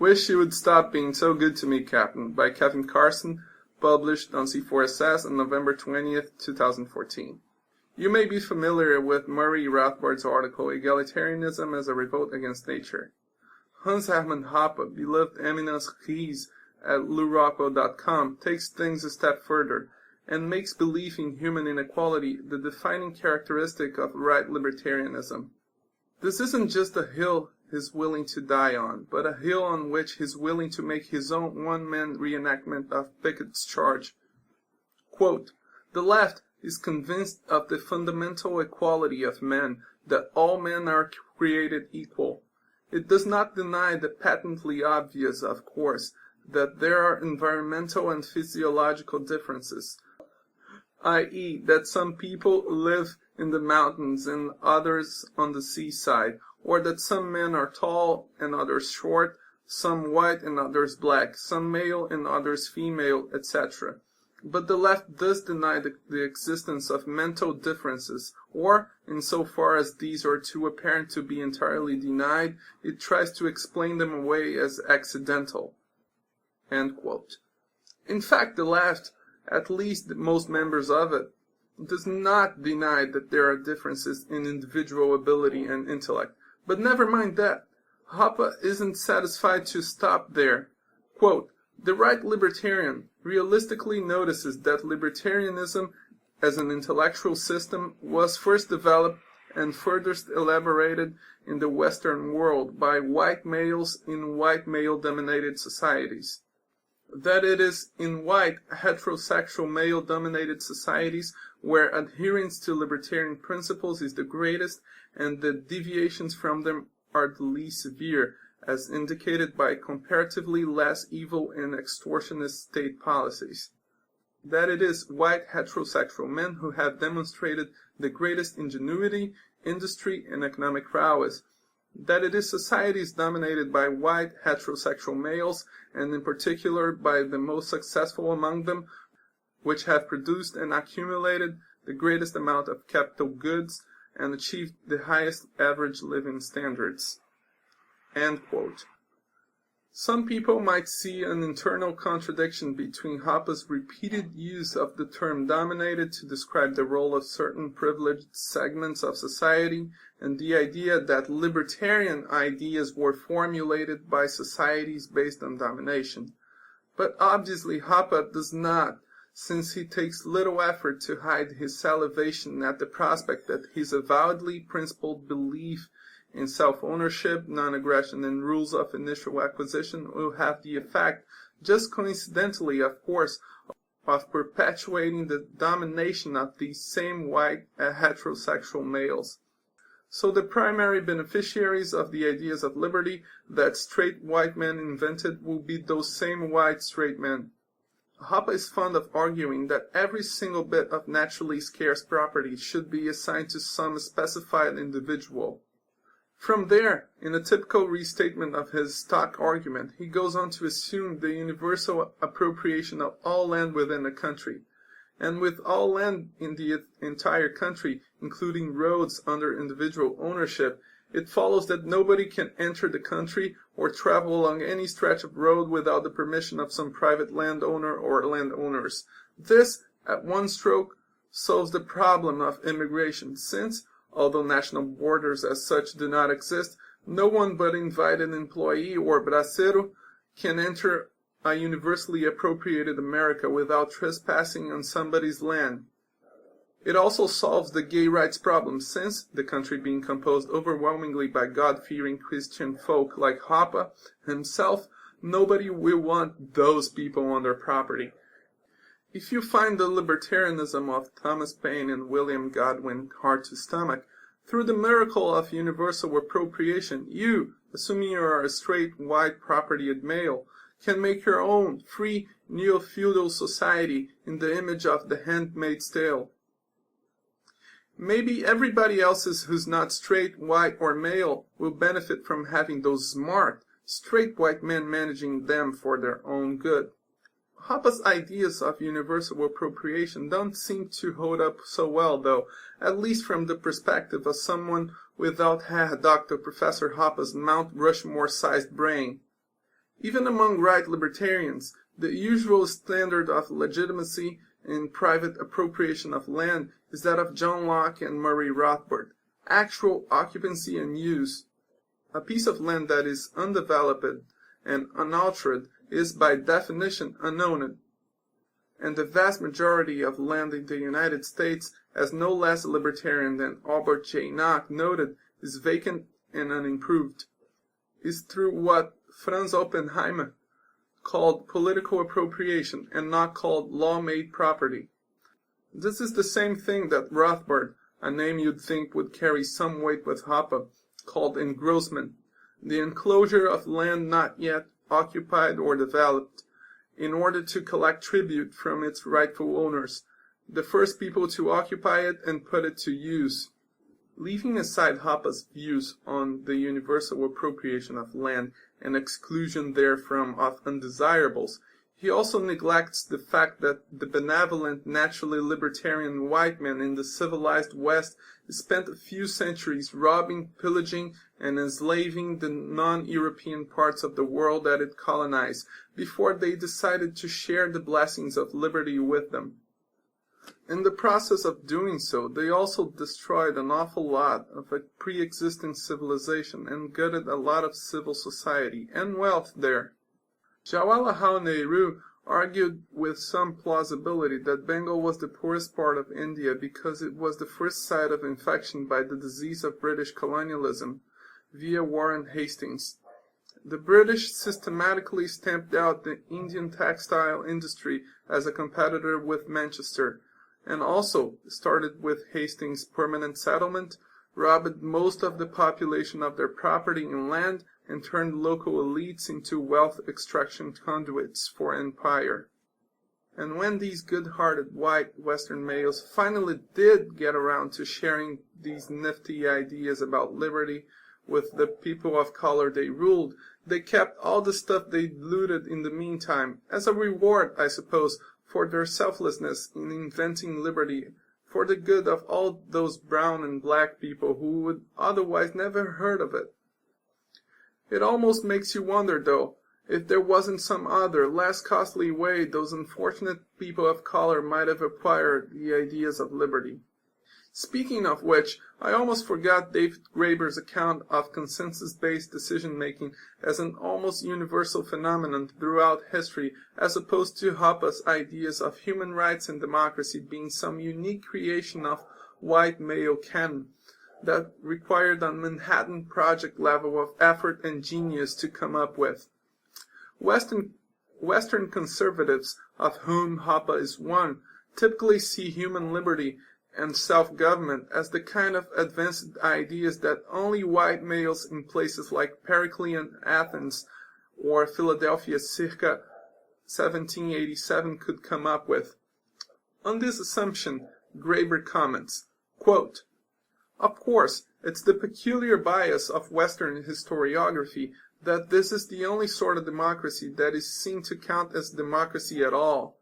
Wish you would stop being so good to me, Captain, by Kevin Carson, published on C4SS on November 20th, 2014. You may be familiar with Murray Rothbard's article, Egalitarianism as a Revolt Against Nature. Hans Hermann Hoppe, beloved eminence Ries at LouRockwell.com, takes things a step further and makes belief in human inequality the defining characteristic of right libertarianism. This isn't just a hill he's willing to die on, but a hill on which he's willing to make his own one-man reenactment of Pickett's charge. Quote, "The left is convinced of the fundamental equality of men, that all men are created equal. It does not deny the patently obvious, of course, that there are environmental and physiological differences, i.e., that some people live in the mountains and others on the seaside, or that some men are tall and others short, some white and others black, some male and others female, etc. But the left does deny the existence of mental differences, or, insofar as these are too apparent to be entirely denied, it tries to explain them away as accidental." End quote. In fact, the left, at least most members of it, does not deny that there are differences in individual ability and intellect. But never mind that. Hoppe isn't satisfied to stop there. Quote, "The right libertarian realistically notices that libertarianism as an intellectual system was first developed and furthest elaborated in the Western world by white males in white male-dominated societies. That it is in white heterosexual male-dominated societies where adherence to libertarian principles is the greatest and the deviations from them are the least severe, as indicated by comparatively less evil and extortionist state policies. That it is white heterosexual men who have demonstrated the greatest ingenuity, industry, and economic prowess. That it is societies dominated by white heterosexual males, and in particular by the most successful among them, which have produced and accumulated the greatest amount of capital goods and achieved the highest average living standards." End quote. Some people might see an internal contradiction between Hoppe's repeated use of the term dominated to describe the role of certain privileged segments of society and the idea that libertarian ideas were formulated by societies based on domination. But obviously Hoppe does not, since he takes little effort to hide his salivation at the prospect that his avowedly principled belief in self-ownership, non-aggression, and rules of initial acquisition will have the effect, just coincidentally of course, of perpetuating the domination of these same white heterosexual males. So the primary beneficiaries of the ideas of liberty that straight white men invented will be those same white straight men. Hoppe is fond of arguing that every single bit of naturally scarce property should be assigned to some specified individual. From there, in a typical restatement of his stock argument, he goes on to assume the universal appropriation of all land within a country. And with all land in the entire country, including roads under individual ownership, it follows that nobody can enter the country or travel along any stretch of road without the permission of some private landowner or landowners. This, at one stroke, solves the problem of immigration, since, although national borders as such do not exist, no one but invited employee or bracero can enter a universally appropriated America without trespassing on somebody's land. It also solves the gay rights problem, since, the country being composed overwhelmingly by God-fearing Christian folk like Hoppe himself, nobody will want those people on their property. If you find the libertarianism of Thomas Bein and William Godwin hard to stomach, through the miracle of universal appropriation, you, assuming you are a straight white propertied male, can make your own free neo-feudal society in the image of The Handmaid's Tale. Maybe everybody else who's not straight, white, or male will benefit from having those smart, straight white men managing them for their own good. Hoppe's ideas of universal appropriation don't seem to hold up so well, though, at least from the perspective of someone without Dr. Professor Hoppe's Mount Rushmore-sized brain. Even among right libertarians, the usual standard of legitimacy in private appropriation of land is that of John Locke and Murray Rothbard: actual occupancy and use. A piece of land that is undeveloped and unaltered is by definition unowned, and the vast majority of land in the United States, as no less a libertarian than Albert J. Nock noted, is vacant and unimproved, is through what Franz Oppenheimer called political appropriation and not called law-made property. This is the same thing that Rothbard, a name you'd think would carry some weight with Hoppe, called engrossment, the enclosure of land not yet occupied or developed, in order to collect tribute from its rightful owners, the first people to occupy it and put it to use. Leaving aside Hoppe's views on the universal appropriation of land and exclusion therefrom of undesirables, he also neglects the fact that the benevolent, naturally libertarian white man in the civilized West spent a few centuries robbing, pillaging, and enslaving the non-European parts of the world that it colonized before they decided to share the blessings of liberty with them. In the process of doing so, they also destroyed an awful lot of a pre-existing civilization and gutted a lot of civil society and wealth there. Jawaharlal Nehru argued with some plausibility that Bengal was the poorest part of India because it was the first site of infection by the disease of British colonialism via Warren Hastings. The British systematically stamped out the Indian textile industry as a competitor with Manchester, and also started with Hastings' permanent settlement, robbed most of the population of their property and land, and turned local elites into wealth extraction conduits for empire. And when these good-hearted white Western males finally did get around to sharing these nifty ideas about liberty with the people of color they ruled, they kept all the stuff they looted in the meantime, as a reward, I suppose, for their selflessness in inventing liberty for the good of all those brown and black people who would otherwise never heard of it. It almost makes you wonder, though, if there wasn't some other, less costly way those unfortunate people of color might have acquired the ideas of liberty. Speaking of which, I almost forgot David Graeber's account of consensus-based decision-making as an almost universal phenomenon throughout history, as opposed to Hoppe's ideas of human rights and democracy being some unique creation of white male canon that required a Manhattan Project level of effort and genius to come up with. Western conservatives, of whom Hoppe is one, typically see human liberty and self-government as the kind of advanced ideas that only white males in places like Periclean Athens or Philadelphia circa 1787 could come up with. On this assumption, Graeber comments, quote, "Of course, it's the peculiar bias of Western historiography that this is the only sort of democracy that is seen to count as democracy at all.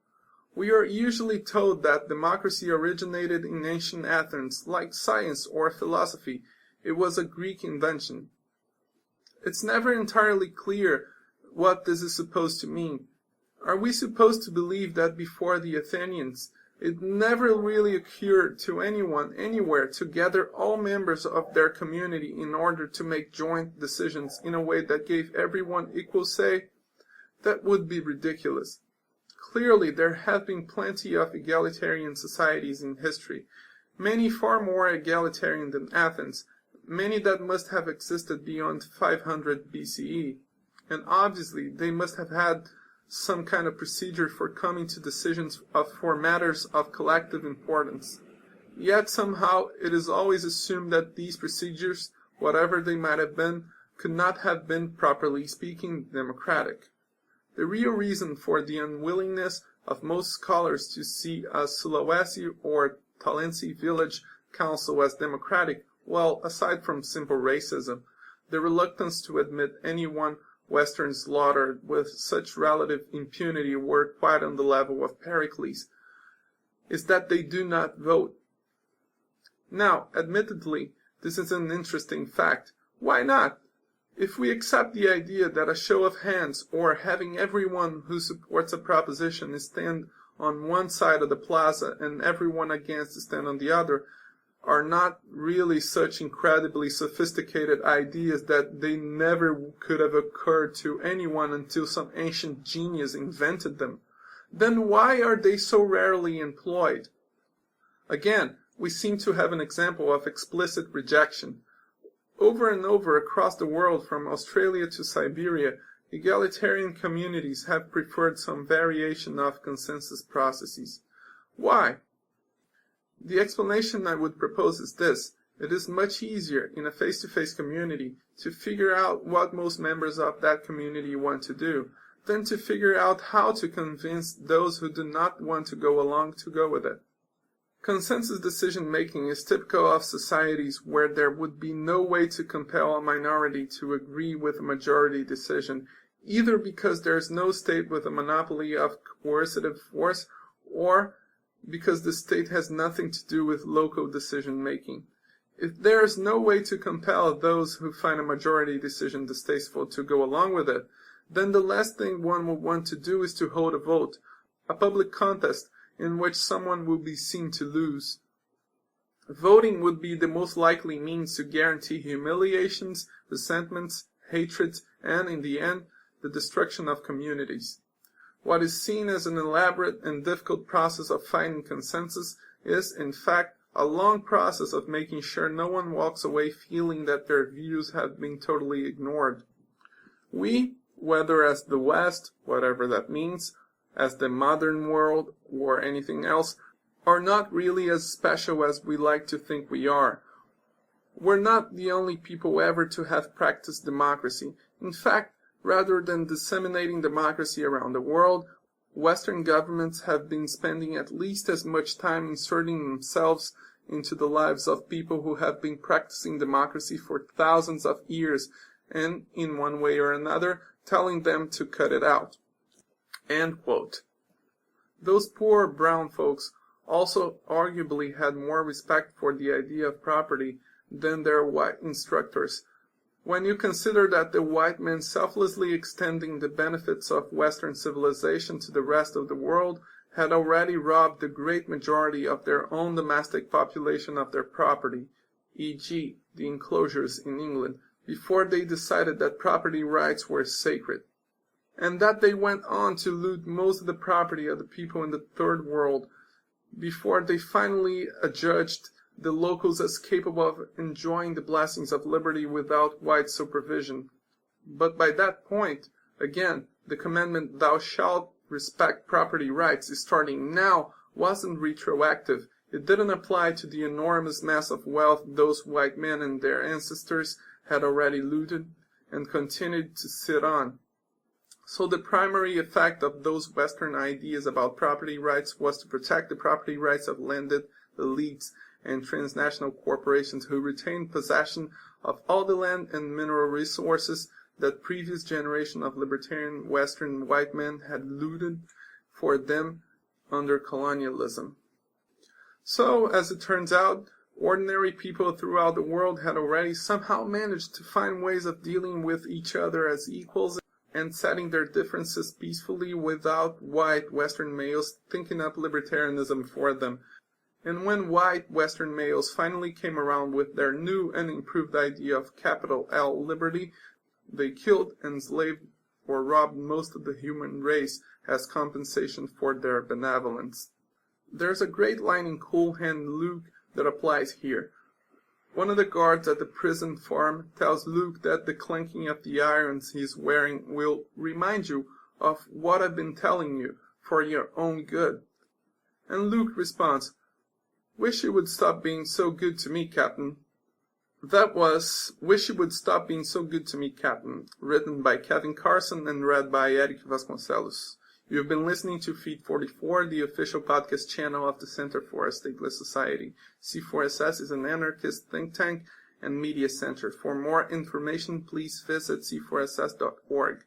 We are usually told that democracy originated in ancient Athens, like science or philosophy. It was a Greek invention. It's never entirely clear what this is supposed to mean. Are we supposed to believe that before the Athenians, it never really occurred to anyone, anywhere, to gather all members of their community in order to make joint decisions in a way that gave everyone equal say? That would be ridiculous. Clearly, there have been plenty of egalitarian societies in history, many far more egalitarian than Athens, many that must have existed beyond 500 BCE, and obviously they must have had some kind of procedure for coming to decisions for matters of collective importance. Yet somehow it is always assumed that these procedures, whatever they might have been, could not have been, properly speaking, democratic. The real reason for the unwillingness of most scholars to see a Sulawesi or Talensi village council as democratic, well, aside from simple racism, the reluctance to admit anyone Western slaughtered with such relative impunity were quite on the level of Pericles, is that they do not vote. Now, admittedly, this is an interesting fact. Why not? If we accept the idea that a show of hands, or having everyone who supports a proposition stand on one side of the plaza and everyone against stand on the other, are not really such incredibly sophisticated ideas that they never could have occurred to anyone until some ancient genius invented them, then why are they so rarely employed? Again, we seem to have an example of explicit rejection. Over and over across the world, from Australia to Siberia, egalitarian communities have preferred some variation of consensus processes. Why? The explanation I would propose is this: it is much easier in a face-to-face community to figure out what most members of that community want to do than to figure out how to convince those who do not want to go along to go with it. Consensus decision-making is typical of societies where there would be no way to compel a minority to agree with a majority decision, either because there is no state with a monopoly of coercive force, or because the state has nothing to do with local decision-making. If there is no way to compel those who find a majority decision distasteful to go along with it, then the last thing one will want to do is to hold a vote, a public contest, in which someone will be seen to lose. Voting would be the most likely means to guarantee humiliations, resentments, hatreds, and, in the end, the destruction of communities. What is seen as an elaborate and difficult process of finding consensus is, in fact, a long process of making sure no one walks away feeling that their views have been totally ignored. We, whether as the West, whatever that means, as the modern world, or anything else, are not really as special as we like to think we are. We're not the only people ever to have practiced democracy. In fact, rather than disseminating democracy around the world, Western governments have been spending at least as much time inserting themselves into the lives of people who have been practicing democracy for thousands of years, and, in one way or another, telling them to cut it out. End quote. Those poor brown folks also arguably had more respect for the idea of property than their white instructors. When you consider that the white men selflessly extending the benefits of Western civilization to the rest of the world had already robbed the great majority of their own domestic population of their property, e.g., the enclosures in England, before they decided that property rights were sacred, and that they went on to loot most of the property of the people in the Third World, before they finally adjudged the locals as capable of enjoying the blessings of liberty without white supervision. But by that point, again, the commandment, "Thou shalt respect property rights," starting now, wasn't retroactive. It didn't apply to the enormous mass of wealth those white men and their ancestors had already looted and continued to sit on. So the primary effect of those Western ideas about property rights was to protect the property rights of landed elites and transnational corporations who retained possession of all the land and mineral resources that previous generation of libertarian Western white men had looted for them under colonialism. So, as it turns out, ordinary people throughout the world had already somehow managed to find ways of dealing with each other as equals and setting their differences peacefully without white Western males thinking up libertarianism for them. And when white Western males finally came around with their new and improved idea of capital L liberty, they killed, enslaved, or robbed most of the human race as compensation for their benevolence. There's a great line in Cool Hand Luke that applies here. One of the guards at the prison farm tells Luke that the clanking of the irons he's wearing will remind you of what I've been telling you, for your own good. And Luke responds, "Wish you would stop being so good to me, Captain." That was "Wish You Would Stop Being So Good to Me, Captain," written by Kevin Carson and read by Erick Vasconcelos. You have been listening to Feed 44, the official podcast channel of the Center for a Stateless Society. C4SS is an anarchist think tank and media center. For more information, please visit c4ss.org.